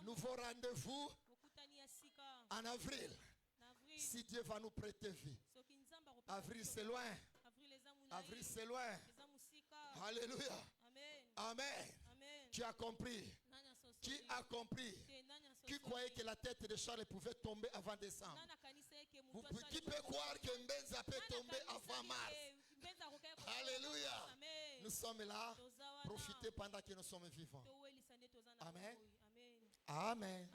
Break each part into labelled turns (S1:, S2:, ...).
S1: Nouveau rendez-vous en avril. Si Dieu va nous prêter vie. Avril c'est loin. Avril c'est loin. Alléluia. Amen. Tu as compris. Qui a compris? Qui croyait que la tête de Charles pouvait tomber avant décembre? Qui peut croire que Mbenza peut tomber avant mars? Alléluia. Nous sommes là. Profitez pendant que nous sommes vivants. Amen. Amen.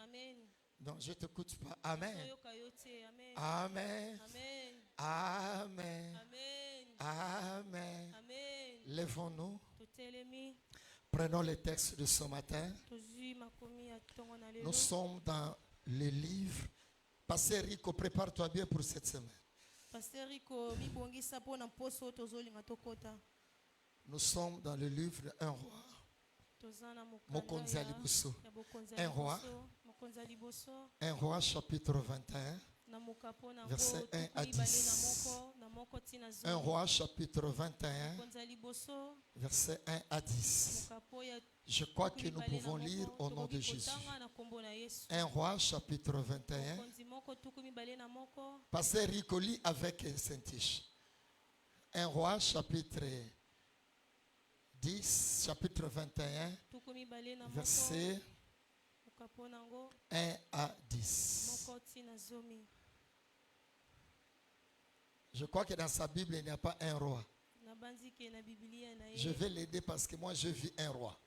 S1: Non, je ne t'écoute pas. Amen. Amen. Amen. Amen. Lèvons-nous. Prenons les textes de ce matin. Nous sommes dans le livre. Pasteur Rico, prépare-toi bien pour cette semaine. Nous sommes dans le livre de 1 roi. Un roi. 1 roi chapitre 21. Verset 1 à 10. 1 roi chapitre 21. Verset 1 à 10. Je crois que nous pouvons lire au nom de Jésus. 1 roi chapitre 21. Pasteur Rico lit avec Saint-Tiche. 1 roi chapitre 10, chapitre 21, verset 1 à 10. Je crois que dans sa Bible, il n'y a pas un roi. Je vais l'aider parce que moi, je vis un roi.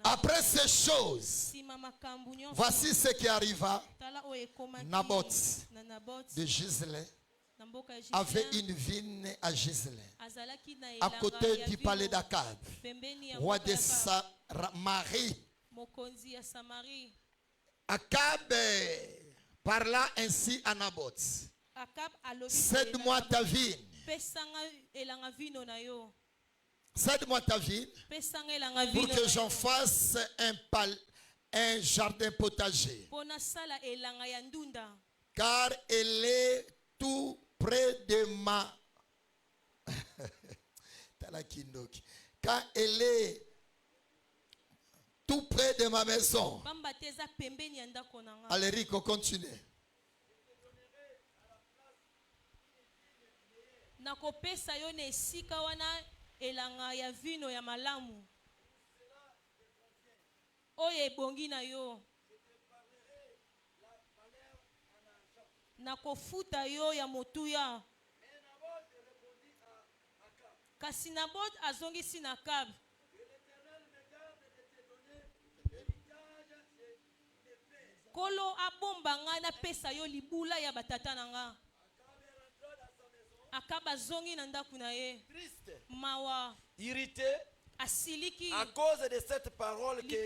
S1: Après ces choses, voici ce qui arriva. Naboth de Gisle avait une vigne à Gisle, à côté du palais d'Akab, roi de Samarie. Akab parla ainsi à Naboth: cède-moi ta vigne. Cède-moi ta vigne pour que j'en fasse un jardin potager. Car elle est tout près de ma... Car elle est tout près de ma maison. Allez, Rico, continue.
S2: Nakopesa yo na esika wana elanga ya vino ya malamu oyo ebongi na yo. Nakofuta yo ya motuya. Kasi Naboth azongisi na Akab: Kolo abomba nga na pesa yo libula ya batata na nga. Akab azongi na ndaku na ye. Mawa.
S3: Irrité
S2: asiliki
S3: à cause de cette parole que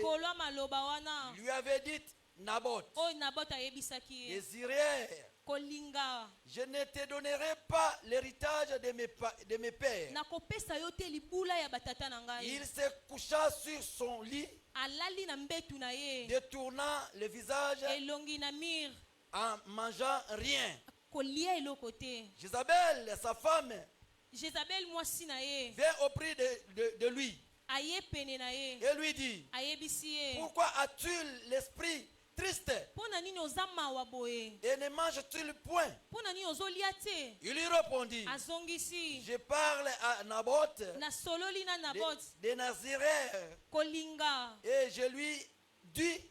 S3: lui avait dite Naboth. Désiré, je ne te donnerai pas l'héritage de mes pères. Il se coucha sur son lit, détournant le visage en mangeant rien. Jézabel, sa femme, vient auprès de lui et lui dit: pourquoi as-tu l'esprit triste et ne manges-tu point? Il lui répondit: je parle à Naboth de Naziréen, et je lui dis: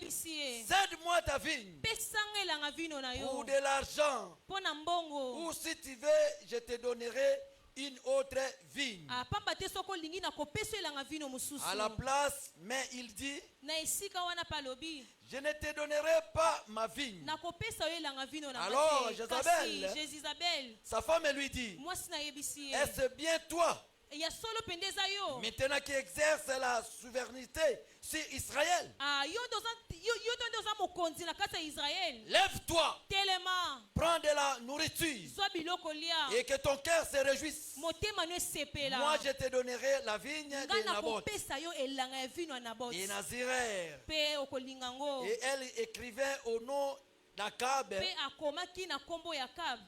S3: cède-moi ta vigne pour de l'argent, ou si tu veux, je te donnerai une autre vigne à la place. Mais il dit: je ne te donnerai pas ma vigne. Alors Jézabel, sa femme, lui dit: est-ce bien toi maintenant qui exerce la souveraineté sur Israël? Lève-toi, prends de la nourriture et que ton cœur se réjouisse. Moi je te donnerai la vigne de Naboth et Naziréen. Et elle écrivait au nom d'Akab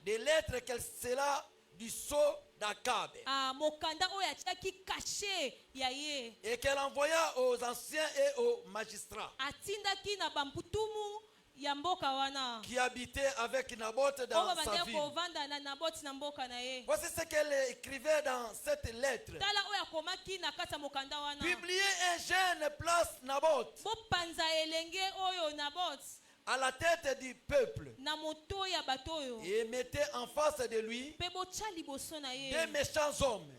S3: des lettres qu'elle scella du sceau d'Akab. Et qu'elle envoya aux anciens et aux magistrats qui habitaient avec Naboth dans sa ville. Voici ce qu'elle écrivait dans cette lettre. Publiez un jeune place Naboth à la tête du peuple et mettez en face de lui des méchants hommes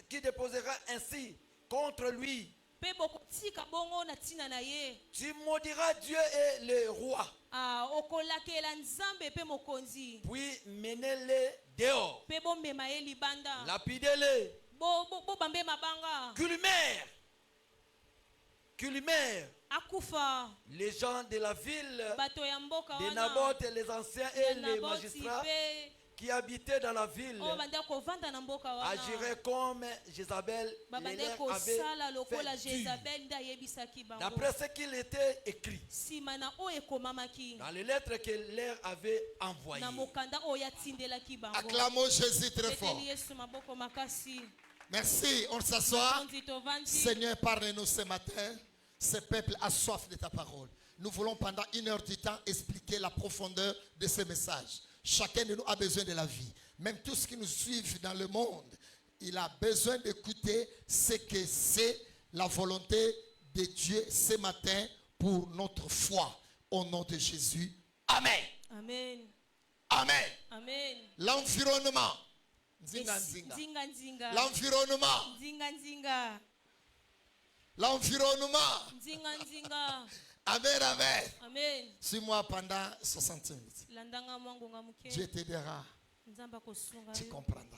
S3: qui déposera ainsi contre lui. Tu maudiras Dieu et le roi. Puis menez-les dehors. Lapidez-les. Culmère. Les gens de la ville de Naboth, les anciens et les magistrats qui habitaient dans la ville agiraient comme Jézabel les leur avait fait. D'après ce qu'il était écrit dans les lettres qu'elle leur avait envoyées.
S1: Acclamons Jésus très fort. Merci, on s'assoit. Seigneur, parle-nous ce matin. Ce peuple a soif de ta parole. Nous voulons pendant 1 heure du temps expliquer la profondeur de ce message. Chacun de nous a besoin de la vie. Même tous qui nous suivent dans le monde, il a besoin d'écouter ce que c'est la volonté de Dieu ce matin pour notre foi. Au nom de Jésus. Amen.
S2: Amen.
S1: Amen.
S2: Amen.
S1: L'environnement. L'environnement. L'environnement. Amen, amen.
S2: Amen.
S1: Suis-moi pendant 60 minutes. Dieu t'aidera. Tu comprendras.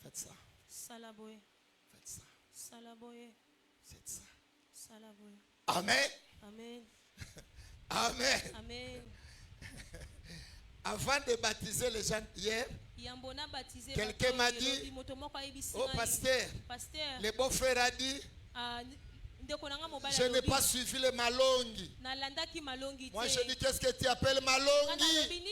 S1: Faites ça. Faites ça. Faites ça. Amen.
S2: Amen.
S1: Amen.
S2: Amen.
S1: Avant de baptiser les gens hier, quelqu'un m'a dit, oh pasteur, le beau-frère a dit, je n'ai pas suivi le malongi. Moi je dis, qu'est-ce que tu appelles malongi?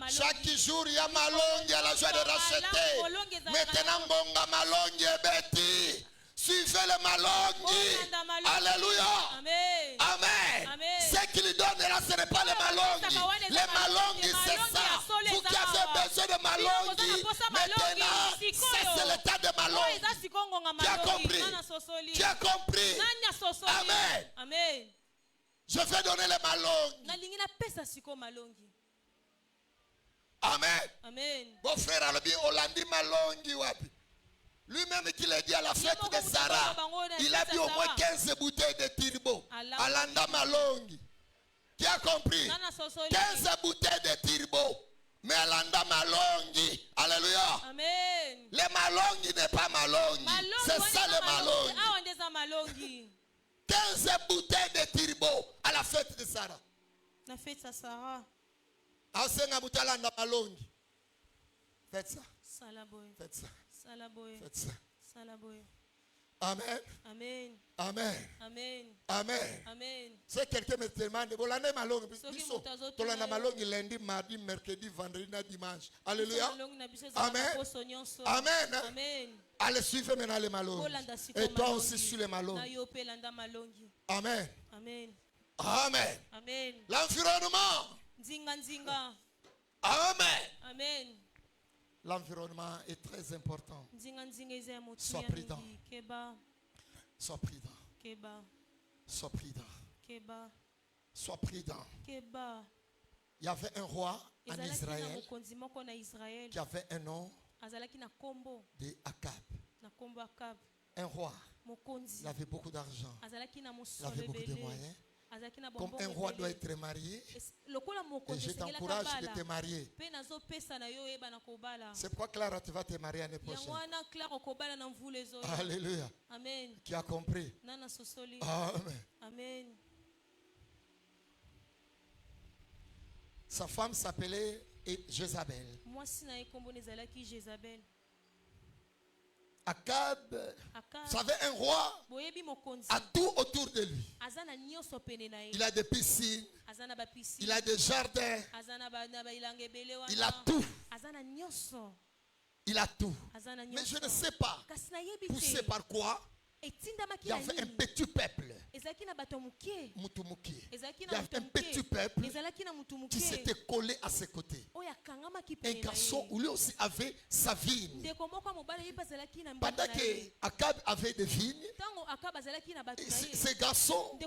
S1: Chaque jour il y a malongi à la joie de racheter. Maintenant bonga malongi et bêti. Suivez le malongi. Alléluia.
S2: Amen.
S1: Amen. Ce qu'il donnera, ce n'est pas le malongi. Le malongi, c'est ça. Vous qui avez besoin de malongi, maintenant, c'est l'état de malongi. Tu as compris? Tu as compris? Amen.
S2: Amen.
S1: Je vais donner le malongi. Amen.
S2: Amen.
S1: Mon frère Alabi, Olandi malongi wapi? Lui-même qui l'a dit à la fête de Sarah, il a bu au moins 15 bouteilles de Tirbo. Alanda malongi. Qui a compris? 15 bouteilles de Tirbo. Mais Alanda malongi. Alléluia.
S2: Amen.
S1: Le malongi n'est pas malongi. C'est ça le malongi. 15 bouteilles de Tirbo à la fête de Sarah.
S2: La fête de Sarah.
S1: Asenga butalanda malongi. Faites ça. Faites ça. Faites ça. Amen.
S2: Amen.
S1: Amen.
S2: Amen.
S1: Amen.
S2: Amen.
S1: Si quelqu'un me demande, bolande malongi, tolanda malongi lundi, mardi, mercredi, vendredi, dimanche. Alléluia. Amen. Amen.
S2: Amen.
S1: Allez, suivez maintenant les malongi. Et toi aussi, suis les malongi. Amen.
S2: Amen.
S1: Amen.
S2: Amen.
S1: L'environnement. Amen.
S2: Amen.
S1: L'environnement est très important. Sois prudent. Sois prudent. Sois prudent. Sois prudent. Il y avait un roi en Israël qui avait un nom de Akab. Un roi. Il avait beaucoup d'argent. Il avait beaucoup de moyens. Comme un roi doit être marié, et je t'encourage de te marier. C'est pourquoi Clara, tu vas te marier l'année prochaine. Alléluia.
S2: Amen.
S1: Qui a compris? Amen.
S2: Amen.
S1: Sa femme s'appelait Jézabel. Akab, vous savez, un roi a tout autour de lui. Il a des piscines, Il a des jardins. Il a tout. Il a tout. Mais je ne sais pas poussé par quoi. Il y avait un petit peuple. Il y avait un petit peuple qui s'était collé à ses côtés. Un garçon où lui aussi avait sa vigne. Pendant que Akab avait des vignes, ce garçon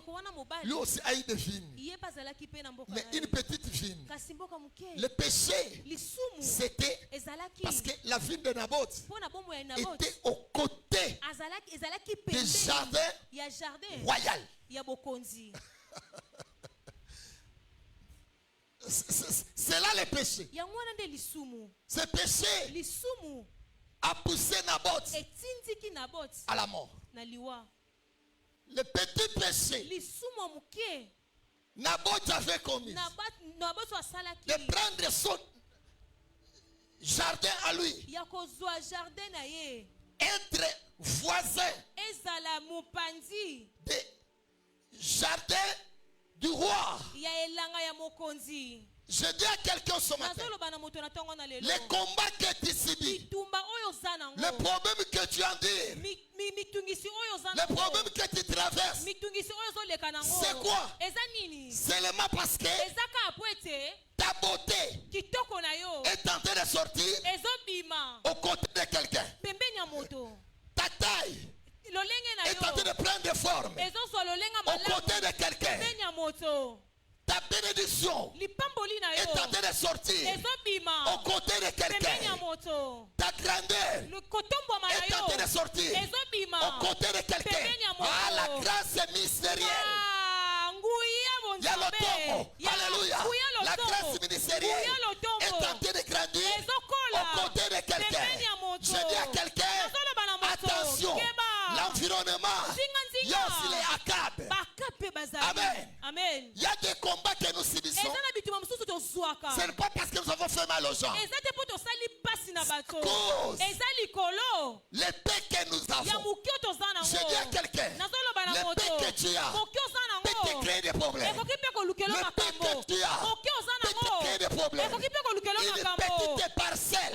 S1: lui aussi a eu des vignes. Mais une petite vigne. Le péché, c'était parce que la vigne de Naboth était aux côtés des jardins royaux. C'est là le péché. Ce péché a poussé Naboth à la mort. Le petit péché Naboth avait commis de prendre son jardin à lui, être voisin des jardins du roi. Je dis à quelqu'un ce matin, les combats que tu subis, le problème que tu endures, le problème que tu traverses, c'est quoi? Seulement parce que ta beauté est en train de sortir aux côtés de quelqu'un. Ta taille est en train de prendre forme aux côtés de quelqu'un. Ta bénédiction est en train de sortir aux côtés de quelqu'un. Ta grandeur est en train de sortir aux côtés de quelqu'un. Ah, la grâce mystérieuse. Il y a l'automne. Alléluia. La grâce ministérielle est en train de grandir aux côtés de quelqu'un. Je dis à quelqu'un, attention, l'environnement, il y a aussi les Akab. Amen. Il y a des combats que nous subissons. Ce n'est pas parce que nous avons fait mal aux gens. Cause l'épée que nous avons. Je dis à quelqu'un, l'épée que tu as peut te créer des problèmes. L'épée que tu as peut te créer des problèmes. Une petite parcelle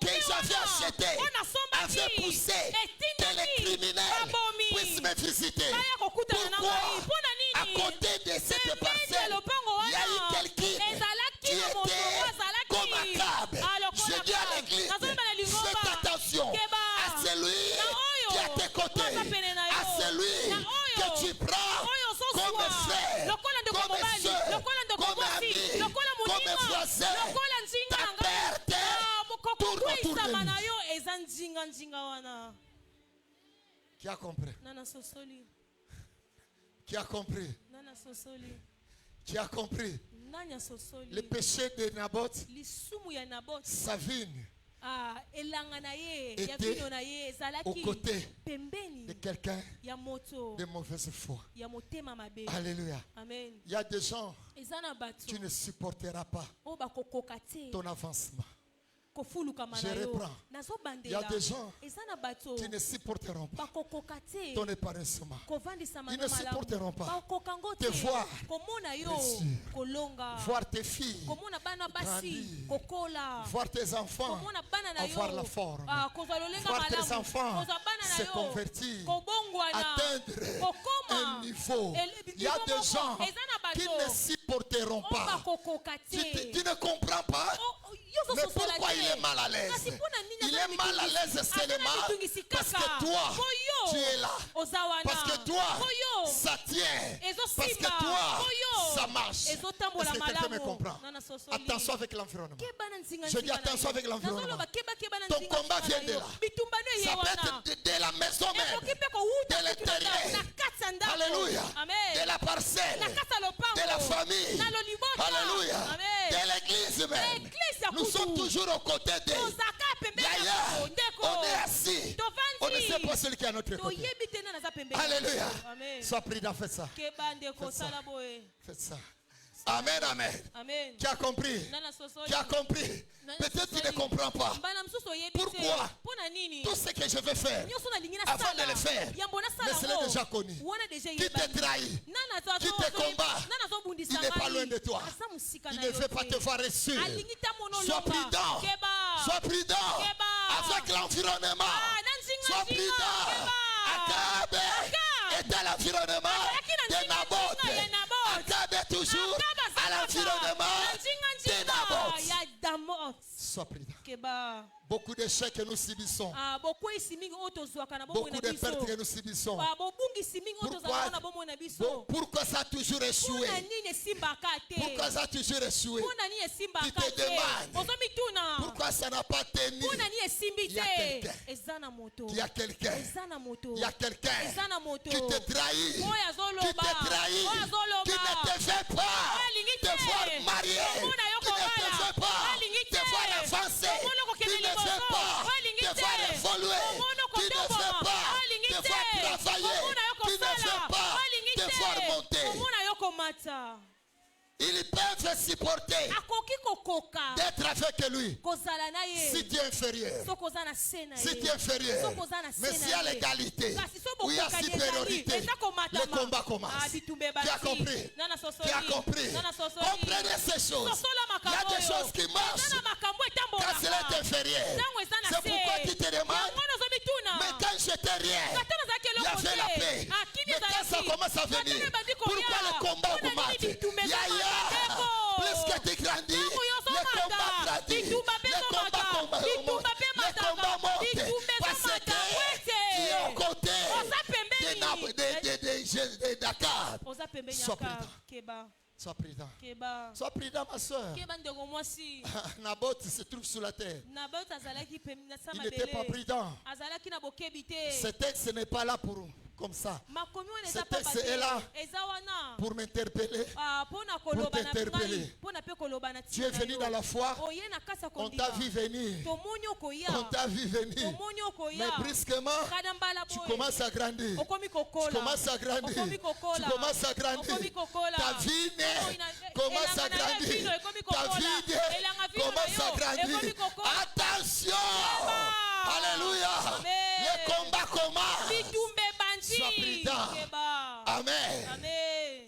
S1: que j'avais achetée avait poussé que les criminels puissent me visiter. Pourquoi? À côté de cette parcelle, il y a eu quelqu'un qui était comme Akab. Je dis à l'église, faites attention à celui qui est à tes côtés, à celui que tu prends comme frère, comme soeur, comme ami, comme voisin. Ta perte tourne autour de lui. Qui a compris? Qui a compris? Qui a compris? Le péché de Naboth, sa vigne était aux côtés de quelqu'un de mauvaise foi. Alléluia. Il y a des gens, tu ne supporteras pas ton avancement. Je reprends. Il y a des gens qui ne supporteront pas ton épanouissement. Ils ne supporteront pas te voir réussir, voir tes filles grandir, voir tes enfants avoir la forme, voir tes enfants se convertir, atteindre un niveau. Il y a des gens qui ne supporteront pas. Tu ne comprends pas? Mais pourquoi il est mal à l'aise? Il est mal à l'aise seulement parce que toi, tu es là. Parce que toi, ça tient. Parce que toi, ça marche. Est-ce que quelqu'un me comprend? Attention avec l'environnement. Je dis attention avec l'environnement. Ton combat vient de là. Ça peut être de la maison même, de l'intérieur. Alléluia. De la parcelle, de la famille. Alléluia. De l'église même. Nous sommes toujours aux côtés d'eux. D'ailleurs, on est assis. On ne sait pas celui qui est à notre côté. Alléluia. Sois prudent, faites ça. Faites ça. Amen, amen.
S2: Amen.
S1: Tu as compris? Tu as compris? Peut-être tu ne comprends pas. Pourquoi? Tout ce que je vais faire, avant de le faire, mais je l'ai déjà connu. Qui te trahit, qui te combat, il n'est pas loin de toi. Il ne veut pas te voir reçu. Sois prudent. Sois prudent avec l'environnement. Sois prudent. Akab est à l'environnement de Naboth. Akab est toujours à l'environnement de Naboth. Sois prudent. Beaucoup d'échecs que nous subissons. Beaucoup de pertes que nous subissons. Pourquoi ça a toujours échoué? Pourquoi ça a toujours échoué? Tu te demandes pourquoi ça n'a pas tenu. Il y a quelqu'un. Il y a quelqu'un qui te trahit. Qui te trahit. Qui ne te fait pas te voir marié. Qui ne te fait pas te voir avancer. Qui ne fait pas te voir évoluer. Qui ne fait pas te voir travailler. Qui ne fait pas te voir monter. Ils peuvent supporter d'être avec lui si tu es inférieur. Si tu es inférieur. Mais s'il y a l'égalité, où il y a supériorité, le combat commence. Tu as compris? Tu as compris? Comprenez ces choses. Il y a des choses qui marchent quand c'est inférieur. C'est pourquoi tu te demandes, mais quand j'étais rien, il y avait la paix. Mais quand ça commence à venir, pourquoi le combat augmente? Plus que tu grandis, le combat grandit. Le combat monte. Parce que tu es aux côtés de Dakar. Sois prudent. Sois prudent. Sois prudent, ma soeur. Naboth se trouve sous la terre. Il n'était pas prudent. Ce texte n'est pas là pour comme ça. Ce texte est là pour m'interpeller, pour t'interpeller. Tu es venu dans la foi, on t'a vu venir. On t'a vu venir. Mais brusquement, tu commences à grandir. Tu commences à grandir. Tu commences à grandir. Ta vie commence à grandir. Ta vie commence à grandir. Attention! Alléluia! Le combat commence. Sois prudent. Amen.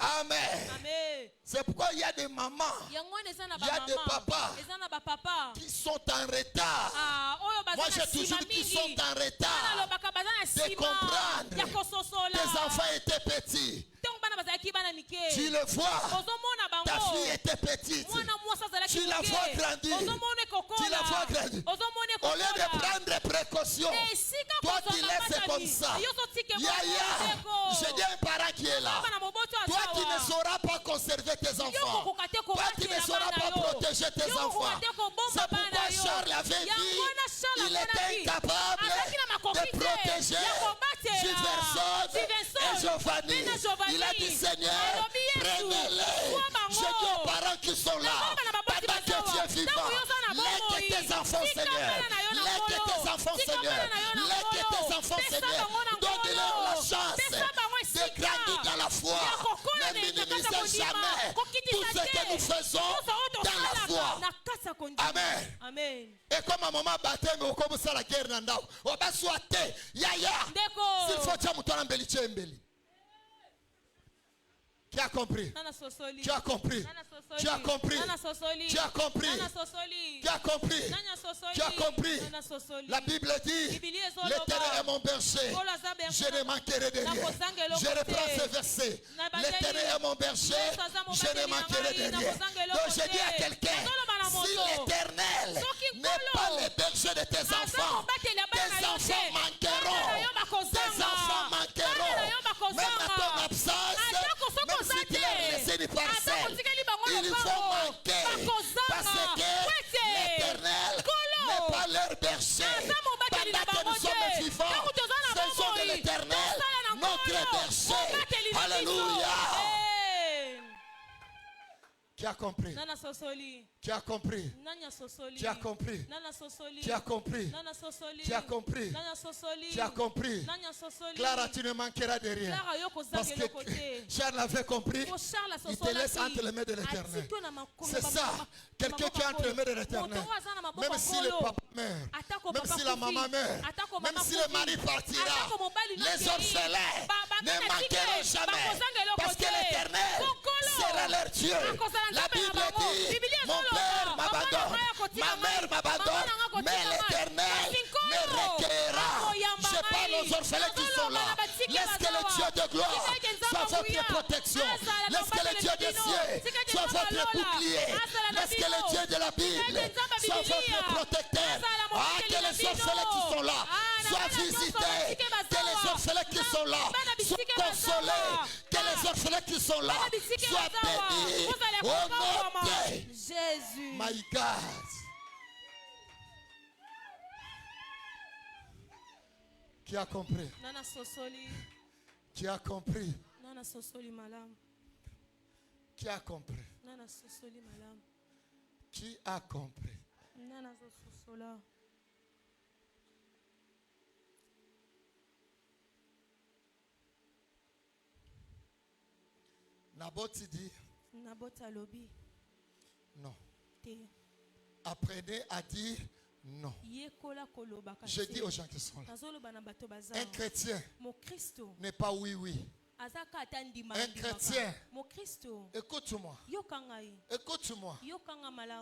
S1: Amen. C'est pourquoi il y a des mamans, il y a des papas qui sont en retard. Moi j'ai toujours dit qu'ils sont en retard de comprendre. Tes enfants étaient petits. Tu le vois, ta fille était petite. Tu la vois grandir. Tu la vois grandir. Au lieu de prendre précaution, toi tu laisses comme ça. J'ai dit un parent qui est là. Toi tu ne sauras pas conserver tes enfants. Toi tu ne sauras pas protéger tes enfants. C'est pourquoi Charles avait dit, il était incapable de protéger Giverson et Giovanni. Il a dit, Seigneur, prenez-les. Je dis aux parents qui sont là, pendant que tu es vivant, laisse tes enfants, Seigneur. Laisse tes enfants, Seigneur. Laisse tes enfants, Seigneur. Donne-leur la chance de grandir dans la foi. Ne minimisez jamais tout ce que nous faisons dans la foi. Amen. Et comme ma maman battait, mais comme ça la guerre n'a pas. On va souhaiter. Yaya. S'il faut que tu me tu as compris. Tu as compris. Tu as compris. Tu as compris. Tu as compris. Tu as compris. La Bible dit, l'Éternel est mon berger. Je ne manquerai de rien. Je reprends ce verset. L'Éternel est mon berger. Je ne manquerai de rien. Donc je dis à quelqu'un, si l'Éternel n'est pas le berger de tes enfants manqueront. Tes enfants manqueront. Même à ton absence, même si tu leur laissé des parcelles, ils vont manquer. Parce que l'Éternel n'est pas leur berger. Pendant que nous sommes vivants, ce sont de l'Éternel, notre berger. Alléluia. Qui a compris? Qui a compris? Qui a compris? Qui a compris? Qui a compris? Qui a compris? Clara, tu ne manqueras de rien. Parce que Charles avait compris. Il te laisse entre les mains de l'Éternel. C'est ça. Quelqu'un qui est entre les mains de l'Éternel. Même si le papa meurt, même si la maman meurt, même si le mari partira, les orphelins ne manqueront jamais. Parce que l'Éternel sera leur Dieu. La Bible dit, mon père m'abandonne, ma mère m'abandonne, mais l'Éternel me recueillera. Je parle aux orphelins qui sont là. Laisse que le Dieu de gloire soit votre protection. Laisse que le Dieu des cieux soit votre bouclier. Laisse que le Dieu de la Bible soit votre protecteur. Ah, que les orphelins qui sont là soient visités. Que les orphelins qui sont là soient consolés. Que les orphelins qui sont là soient bénis. Au nom de
S2: Jésus.
S1: My God. Qui a compris? Qui a compris? Qui a compris? Qui a compris? Naboth dit non. Apprenez à dire non. Je dis aux gens qui sont là, un chrétien n'est pas oui oui. Un chrétien, écoute-moi, écoute-moi,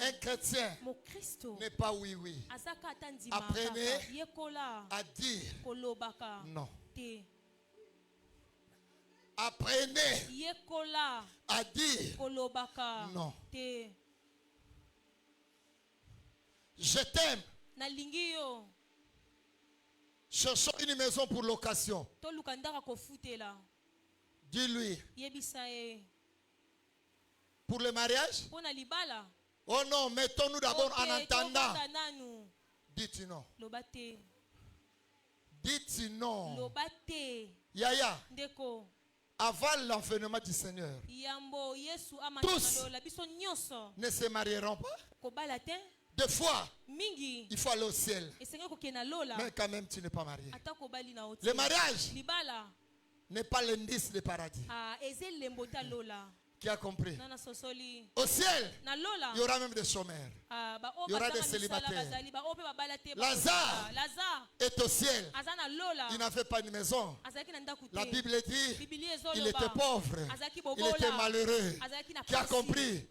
S1: un chrétien n'est pas oui oui. Apprenez à dire non. Apprenez à dire non. Je t'aime. Cherchons une maison pour location. Dis-lui. Pour le mariage? Oh non, mettons-nous d'abord en attendant. Dites non. Dites non. Yaya. Avant l'enseignement du Seigneur, tous ne se marieront pas. Des fois, il faut aller au ciel. Mais quand même, tu n'es pas marié. Le mariage n'est pas l'indice du paradis. Qui a compris? Au ciel, il y aura même des chômeurs. Il y aura des célibataires. Lazare est au ciel. Il n'avait pas de maison. La Bible dit il était pauvre. Il était malheureux. Qui a compris?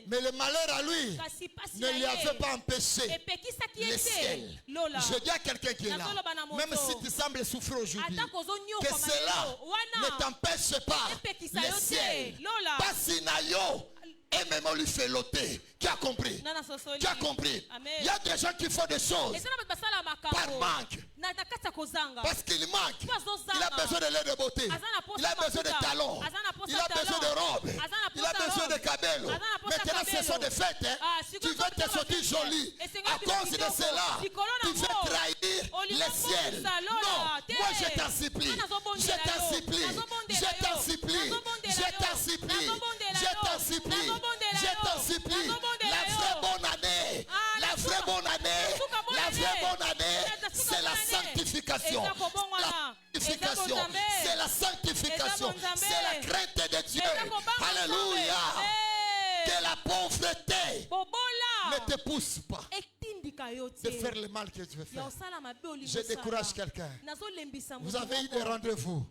S1: Mais le malheur à lui ne lui avait pas empêché le ciel. Je dis à quelqu'un qui est là, même si tu sembles souffrir aujourd'hui, que cela ne t'empêche pas le ciel. Sinayo et même on lui fait loter. Qui a compris? Qui a compris? Il y a des gens qui font des choses par manque. Parce qu'il manque. Il a besoin de l'air de beauté. Il a besoin de talons. Il a besoin de robes. Il a besoin de cabello. Maintenant ce sont des fêtes. Tu veux te sortir jolie. À cause de cela, tu veux trahir le ciel. Non, moi je t'en supplie. Je t'en supplie. Je t'en supplie. Je t'en supplie. Je t'en supplie. Je t'en supplie. La vraie bonne année. La vraie bonne année. La vraie bonne année. C'est la sanctification. La sanctification. C'est la sanctification. C'est la crainte de Dieu. Alléluia. Que la pauvreté ne te pousse pas de faire le mal que tu veux faire. Je décourage quelqu'un. Vous avez eu des rendez-vous.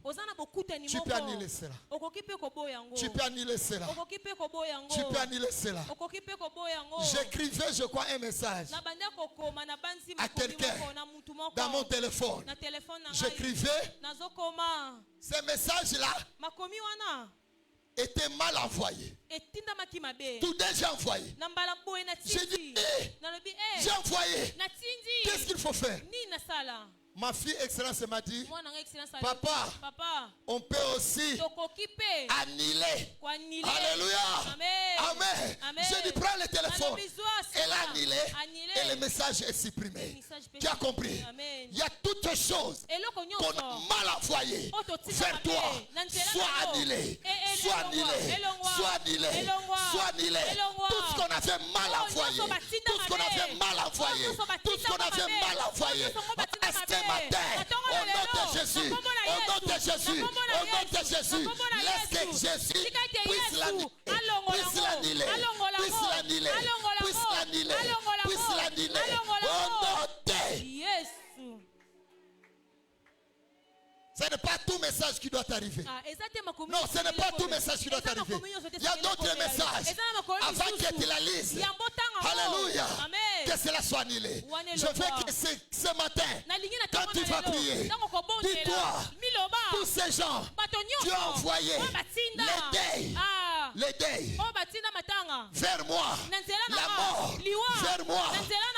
S1: Tu peux annuler cela. Tu peux annuler cela. Tu peux annuler cela. J'écrivais, je crois, un message à quelqu'un dans mon téléphone. J'écrivais ce message-là était mal envoyé. Tout déjà envoyé. J'ai dit, j'ai envoyé. Qu'est-ce qu'il faut faire? Ma fille excellence m'a dit, papa, on peut aussi annuler. Alléluia. Amen. J'ai dit, prends le téléphone. Elle a annulé et le message est supprimé. Tu as compris? Il y a toutes choses qu'on a mal envoyées vers toi. Soit annulé, soit annulé, soit annulé, soit annulé. Tout ce qu'on a fait mal envoyé, tout ce qu'on a fait mal envoyé, tout ce qu'on a fait mal envoyé. Ce matin, au nom de Jésus, au nom de Jésus, au nom de Jésus, laisse que Jésus puisse l'annuler, puisse l'annuler, puisse l'annuler, puisse l'annuler, puisse l'annuler, au nom de Jésus. Ce n'est pas tout message qui doit arriver. Non, ce n'est pas tout message qui doit arriver. Il y a d'autres messages avant que tu la lises. Alléluia. Que cela soit annulé. Je veux que ce matin, quand tu vas prier, dis-toi, tous ces gens, tu as envoyé les deuils vers moi, la mort vers moi,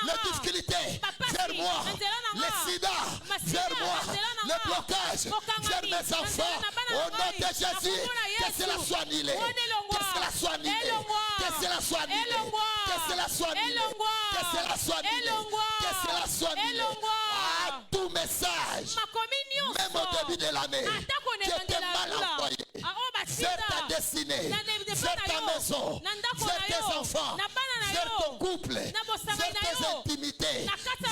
S1: la difficulté vers moi, le sida vers moi, le blocage vers mes enfants. Au nom de Jésus, que cela soit annulé, que cela soit annulé, que cela soit annulé, que cela soit annulé, que cela soit annulé, que cela soit annulé. À tout message, même au début de l'année, qui était mal envoyé vers ta destinée, vers ta maison, vers tes enfants, vers ton couple, vers tes intimités,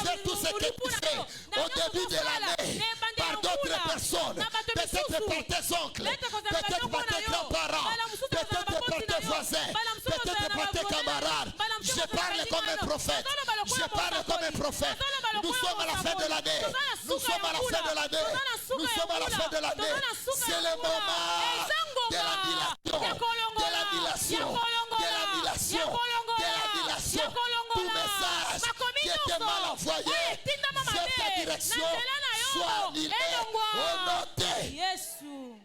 S1: vers tout ce que tu fais au début de l'année par d'autres personnes, peut-être par tes oncles, peut-être par tes grands-parents, peut-être par tes voisins, peut-être par tes camarades. Je parle comme un prophète. Je parle comme un prophète. Nous sommes à la fin de l'année. Nous sommes à la fin de l'année. Nous sommes à la fin de l'année. C'est le moment de l'annulation, de l'annulation, de l'annulation, de l'annulation. Tout message qui était mal envoyé vers ta direction soit annulé au nom de Jésus.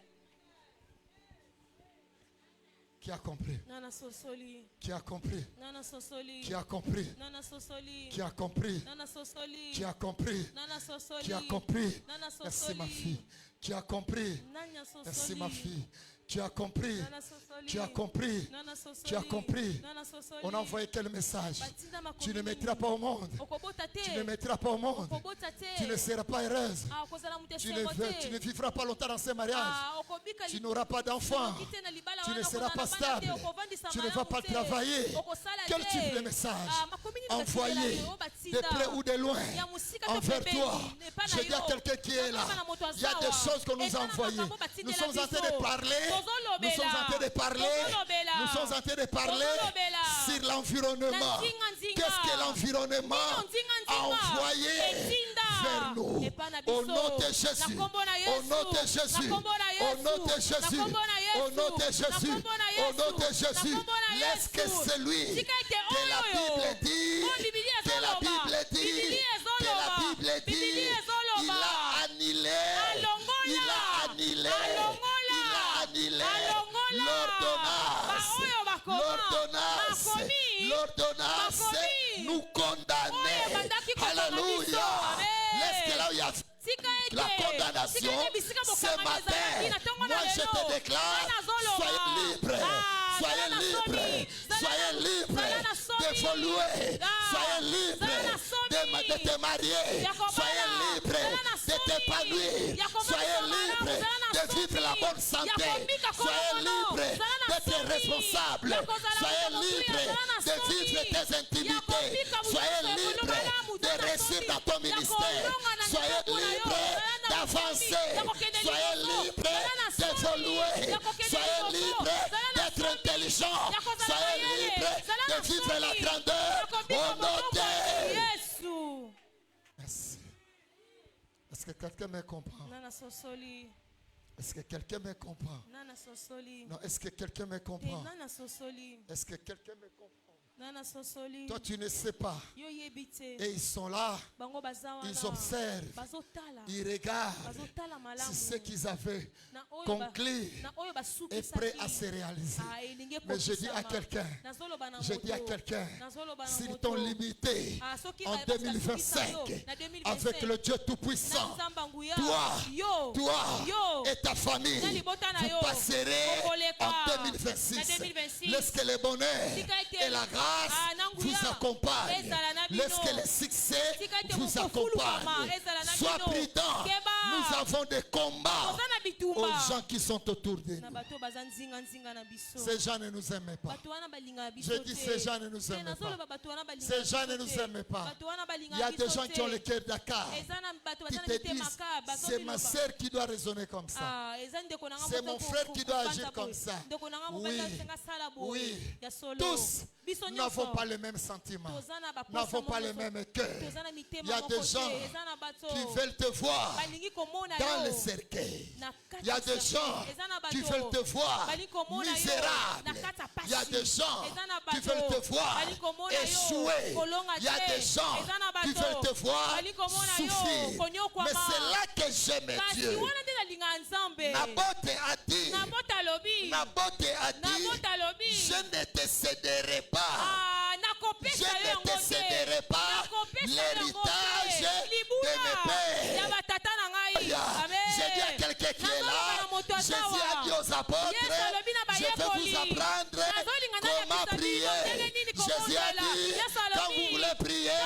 S1: Qui a compris? Qui a compris? Qui a compris? Qui a compris? Qui a compris? Qui a compris? Merci ma fille. Qui a compris? Merci ma fille. Tu as compris? Tu as compris? Tu as compris? On a envoyé quel message? Tu ne mettras pas au monde. Tu ne mettras pas au monde. Tu ne seras pas heureuse. Tu ne vivras pas longtemps dans ce mariage. Tu n'auras pas d'enfants. Tu ne seras pas stable. Tu ne vas pas travailler. Quel type de message envoyé de près ou de loin envers toi? Je dis à quelqu'un qui est là, il y a des choses que nous envoyons. Nous sommes en train de parler. Nous sommes en train de parler. Nous sommes en train de parler sur l'environnement. Qu'est-ce que l'environnement a envoyé vers nous? Au nom de Jésus. Au nom de Jésus. Au nom de Jésus. Au nom de Jésus. Au nom de Jésus. Laisse que celui que la Bible dit, que la Bible dit, que la Bible dit, il a annulé. Il a annulé. L'ordonnance nous condamnait. Alléluia. Laisse que là où il y a la condamnation ce matin, moi je te déclare, soyez libre. Soyez libre, soyez libre d'évoluer, soyez libre de te marier, soyez libre de t'épanouir, soyez libre de vivre la bonne santé, soyez libre d'être responsable, soyez libre de vivre tes intimités, soyez libre de réussir dans ton ministère, soyez libre d'avancer, soyez libre d'évoluer, soyez libre d'être intelligent, soyez libre de vivre la grandeur au nom de Jésus. Merci. Est-ce que quelqu'un me comprend? Est-ce que quelqu'un me comprend? Non, est-ce que quelqu'un me comprend? Est-ce que quelqu'un me comprend? Toi, tu ne sais pas. Et ils sont là. Ils observent. Ils regardent. Si ce qu'ils avaient conclu est prêt à se réaliser. Mais je dis à quelqu'un, s'ils t'ont limité en 2025 avec le Dieu Tout-Puissant, toi et ta famille, vous passerez en 2026. Laisse que le bonheur et la grâce vous accompagnent. Laisse que le succès vous accompagne. Sois prudent. Nous avons des combats aux gens qui sont autour de nous. Ces gens ne nous aiment pas. Je dis ces gens ne nous aiment pas. Ces gens ne nous aiment pas. Il y a des gens qui ont le cœur d'accord, qui te disent, c'est ma sœur qui doit raisonner comme ça. C'est mon frère qui doit agir comme ça. Oui. Tous, nous n'avons pas les mêmes sentiments. Nous n'avons pas les mêmes cœurs. Il y a des gens qui veulent te voir dans le cercueil. Il y a des gens qui veulent te voir misérable. Il y a des gens qui veulent te voir échouer. Il y a des gens qui veulent te voir souffrir. Mais c'est là que j'aime Dieu. Naboth a dit, je ne te céderai pas. Je ne te céderai pas l'héritage de mes pères. J'ai dit à quelqu'un qui est là, Jésus a dit aux apôtres, je vais vous apprendre comment prier. Jésus a dit, quand vous voulez prier,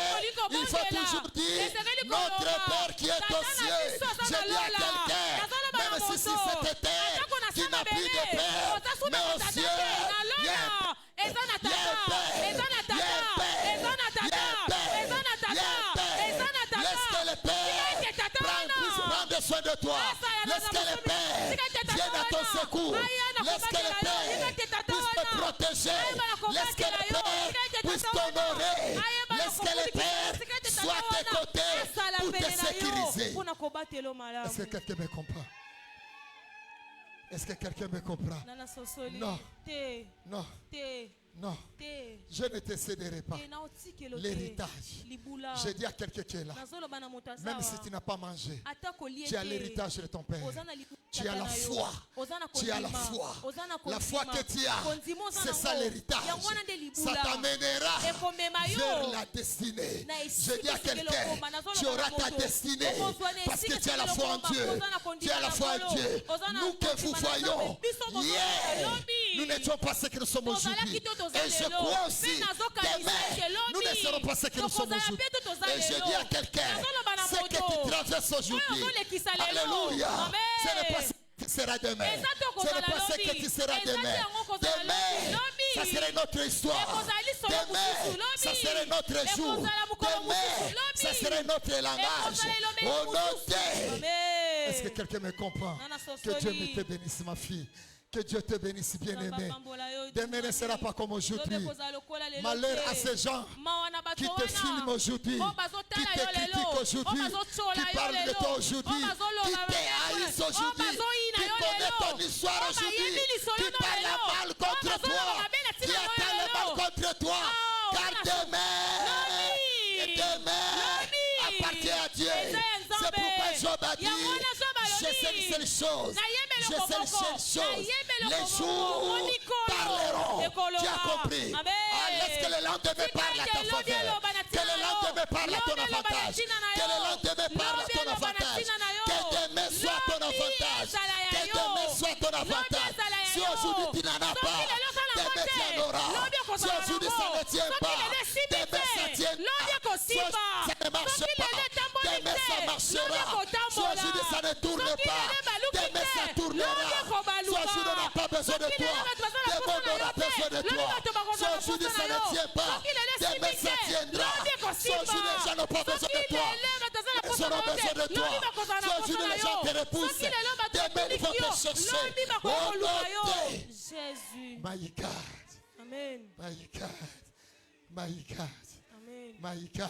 S1: il faut toujours dire, notre Père qui est aux cieux. J'ai dit à quelqu'un, même si c'est cette terre qui n'a plus de Père, mais aux cieux, il y a un laisse que le Père prenne soin de toi. Laisse que le Père vienne à ton secours. Laisse que le Père puisse te protéger. Laisse que le Père puisse t'honorer. Laisse que le Père soit à tes côtés pour te sécuriser. Est-ce que quelqu'un me comprend? Est-ce que quelqu'un me comprend? Non. Non. Non, je ne te céderai pas l'héritage. Je dis à quelqu'un qui est là, même si tu n'as pas mangé, tu as l'héritage de ton père. Tu as la foi. Tu as la foi. La foi que tu as, c'est ça l'héritage. Ça t'amènera vers la destinée. Je dis à quelqu'un, tu auras ta destinée parce que tu as la foi en Dieu. Tu as la foi en Dieu. Nous que vous voyons hier, nous n'étions pas ce que nous sommes aujourd'hui. Et je crois aussi, demain, nous ne serons pas ce que nous sommes aujourd'hui. Et je dis à quelqu'un, ce que tu traverses aujourd'hui, alléluia, ce n'est pas ce que tu seras demain. Ce n'est pas ce que tu seras demain. Demain, ça serait notre histoire. Demain, ça serait notre jour. Demain, ça serait notre langage. Au nom de... Est-ce que quelqu'un me comprend? Que Dieu me te bénisse, ma fille. Que Dieu te bénisse, bien-aimé. Demain ne sera pas comme aujourd'hui. Malheur à ces gens qui te filment aujourd'hui, qui te critiquent aujourd'hui, qui parlent de toi aujourd'hui, qui te haïssent aujourd'hui, qui connaissent ton histoire aujourd'hui, qui parlent mal contre toi, qui attendent le mal contre toi. Car demain appartient à Dieu. C'est pourquoi Job a dit, je sais une seule chose. Je sais une seule chose. Les jours parleront. Tu as compris. Laisse que le lendemain parle à ta faveur. Que le lendemain parle à ton avantage. Que le lendemain parle à ton avantage. Que demain soit ton avantage. Que demain soit ton avantage. Si aujourd'hui tu n'en as pas, demain tu en auras. Si aujourd'hui ça ne tient pas, demain ça tiendra. Si ça ne marche pas, demain ça marchera. Si aujourd'hui ça ne tourne pas, demain ça tournera. Si aujourd'hui on n'a pas besoin de toi, demain on aura besoin de toi. Si aujourd'hui ça ne tient pas, demain ça tiendra. Si aujourd'hui les gens n'ont pas besoin de toi, ils auront besoin de toi. Si aujourd'hui les gens te repoussent, demain ils vont te chercher. Oh non,
S2: Jésus.
S1: My God.
S2: Amen.
S1: My God. My God.
S2: Amen.
S1: My God.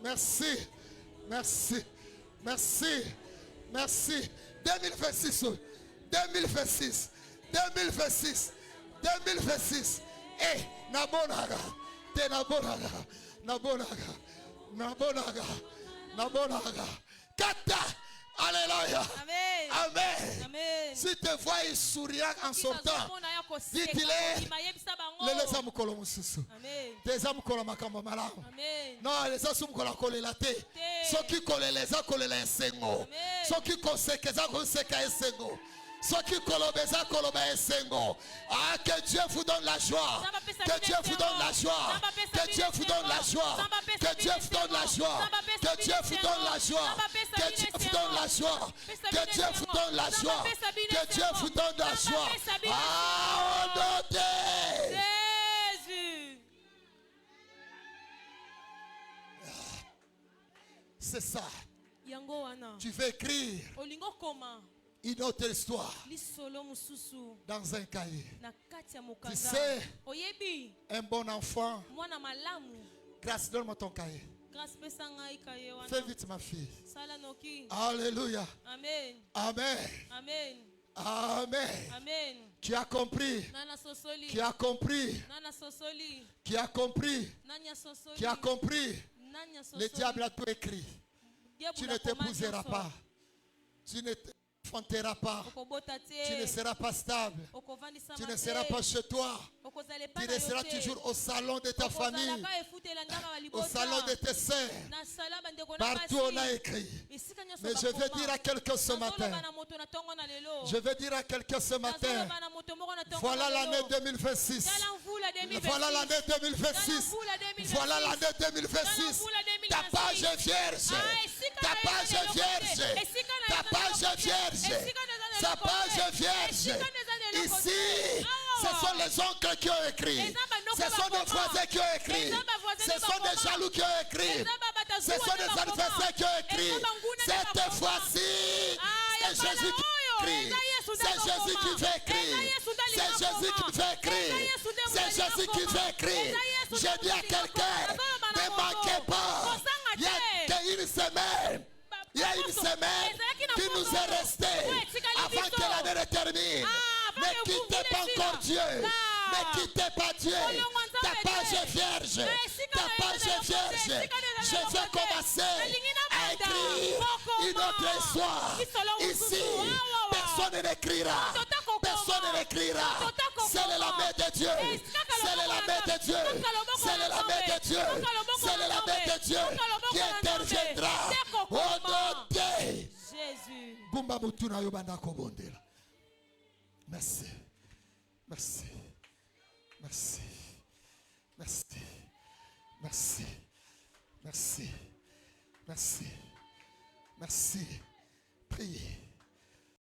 S1: Merci. Merci. Merci. Merci. 2026. 2026. 2026. 2026. Eh, nabonaga. Te nabonaga. Nabonaga. Nabonaga. Nabonaga. Kata. Alléluia.
S2: Amen.
S1: Amen.
S2: Amen.
S1: Si tu vois il sourira en sortant, dis-le. Les hommes kolom susu. Les hommes kolom makamba malamu. Non, les hommes kolom kolela te. Ceux qui kolent les hommes kolela esengo. Ceux qui konsekeza konseka esengo. Ceux qui kolobeza koloba esengo. Ah, que Dieu vous donne la joie. Que Dieu vous donne la joie. Que Dieu vous donne la joie. Que Dieu vous donne la joie. Que Dieu vous donne la joie. Que Dieu vous donne la joie. Que Dieu vous donne la joie. Que Dieu vous donne la joie. Ah, au nom de
S2: Jésus.
S1: C'est ça. Tu veux écrire une autre histoire dans un cahier. Tu sais, un bon enfant. Grâce, donne-moi ton cahier. Fais vite, ma fille. Alléluia.
S2: Amen.
S1: Amen.
S2: Amen.
S1: Amen.
S2: Amen.
S1: Tu as compris. Tu as compris. Tu as compris. Tu as compris. Le diable a tout écrit. Tu ne t'épouseras pas. Tu ne t'enfanteras pas. Tu ne seras pas stable. Tu ne seras pas chez toi. Tu resteras toujours au salon de ta famille, au salon de tes sœurs. Partout on a écrit. Mais je vais dire à quelqu'un ce matin. Je vais dire à quelqu'un ce matin. Voilà l'année 2026. Voilà l'année 2026. Voilà l'année 2026. Ta page est vierge. Ta page est vierge. Ta page est vierge. Ta page est vierge. Ici, ce sont les oncles qui ont écrit. Ce sont des voisins qui ont écrit. Ce sont des jaloux qui ont écrit. Ce sont des adversaires qui ont écrit. Cette fois-ci, c'est Jésus qui écrit. C'est Jésus qui fait écrire. C'est Jésus qui fait écrire. C'est Jésus qui fait écrire. Je dis à quelqu'un, ne manquez pas. Il y a une semaine. Il y a une semaine qui nous est restée avant que l'année ne termine. Ne quittez pas encore Dieu. Ne quittez pas Dieu. Ta page est vierge. Ta page est vierge. Je vais commencer à écrire une autre histoire. Ici, personne n'écrira. Personne n'écrira. C'est la main de Dieu. C'est la main de Dieu. C'est la main de Dieu. C'est la main de Dieu qui interviendra. Au nom de
S2: Jésus.
S1: Bumba mutuna yobanda kobondela. Merci. Merci. Merci. Merci. Merci. Merci. Merci. Merci. Priez.